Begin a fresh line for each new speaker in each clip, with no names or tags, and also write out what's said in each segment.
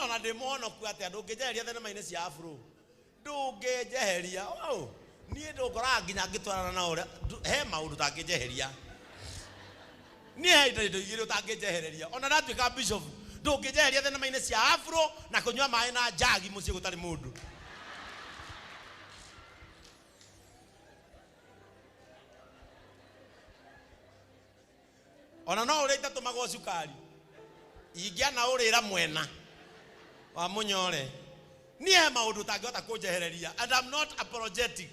ona demono kwate ndungijeheria thenema ine cia afro ndungijeheria nie ndukora nginya ngitwarana na ore he maundu tangijeheria nie haida indo igire utangijehereria ona natuika bishop ndungijeheria thenema ine cia afro na kunywa mai na jagi mucie gutari mundu ona no ure itatu mago cukari ingiana urira mwena wa munyore nie maundu tangihota kunjehereria and I'm not apologetic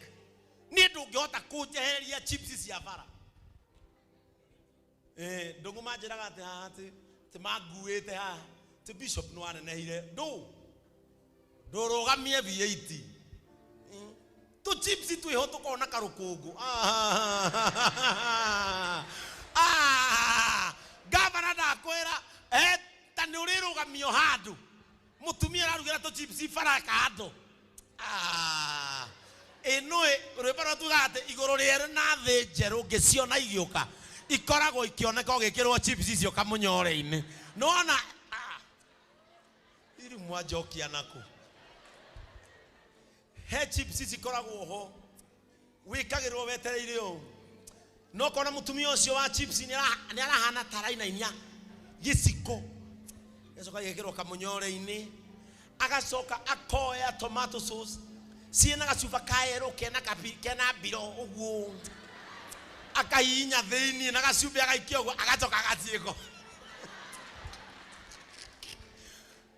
nie ndungihota kunjehereria chips cia bara ndungu manjiraga ati maguite ha ti bishop no anenehire ndurugamie V8 tu chips tu ihoto kona karukungu gavana ndakwira tani urirugamio handu mutumia ararugira to chips bara kando enwe rwebara tugate igoro riere na thi njeru ngiciona igiuka ikoragwo ikioneka ogikirwo chips icio kamunyore-ini nona iri mwajokia nako he chips ikoragwo ho wikagirwo wetereire o no kona mutumia ucio wa chips ni arahana taraina inya giciko yacoka yekirwo kamunyore-ini agacoka akoya tomato sauce ciena gacuba kaero kena biro uguo akahinya thiini na gacuba agaikio uguo agacoka agaciiko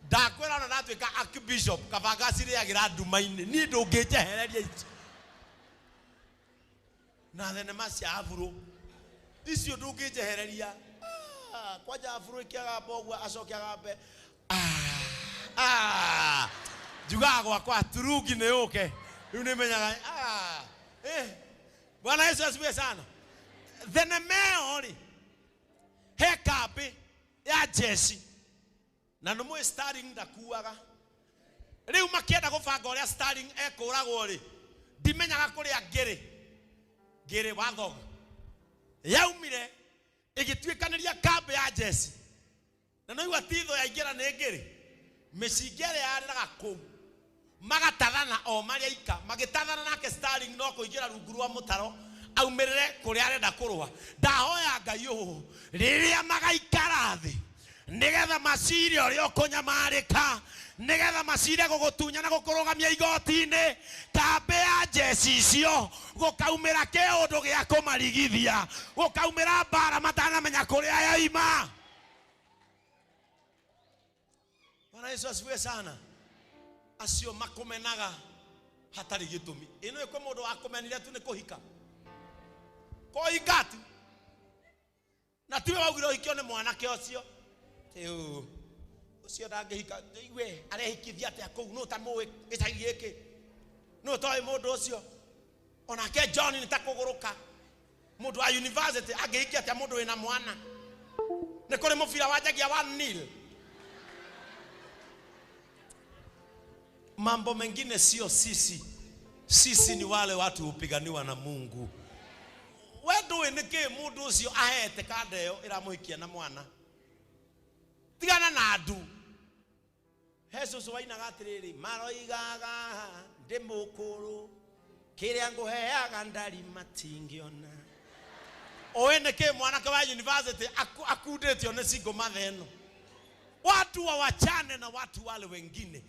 ndakwira ona natuika archbishop kabanga ciriagira nduma-ini ni ndungijehereria ici na thenema cia afro icio ndungijehereria kwaja afro ikiaga bogu acokia gambe juga gwakwa turugi ni uke riu ni menyaga Bwana Yesu asifiwe sana thenema ri he kambi ya jeshi na no mwe Sterling ndakuaga riu makienda gubanga uria Sterling ekuragwo ri ndimenyaga kuria ngiri wathoga yaumire igituikaniria kambi ya jeshi na no igwa titho ya ingira ni ngiri micingere yariraga ku magatathana o maria ika magitathana nake Sterling no kuingira rungu rwa mutaro aumirire kuria arenda kurwa ndahoya Ngai riria magaikara thi nigetha maciri uria ukunyamarika nigetha maciri gugutunya na gukurugamia igoti-ini kambi ya jeshi icio gukaumira kiundu gia kumarigithia gukaumira mbara matanamenya kuria yaima. Bwana Yesu asifiwe sana. Acio makumenaga hatari gitumi ino ikwe mundu wakumenire tu ni kuhika koigatu na tiwe waugire uhikio ni mwanake ucio ucio ndangihika iwe arehikithia atia kuu no tamuwe gicagi giki no toy mundu ucio onake John ni takuguruka mundu wa university angihikia atia mundu wina mwana ni kuri mufira wajagia 1-0 mambo mengine sio sisi ni wale watu upiganiwa na Mungu wedo eneke mundu ucio ahete kadeo iramuhikia na mwana tigana na andu Jesus waina gatiriri maroigaga ndimukuru kiria nguheaga ndari matingiona oeneke mwanake wa university akudetio ne single mother eno watu wawachane na watu wale wengine.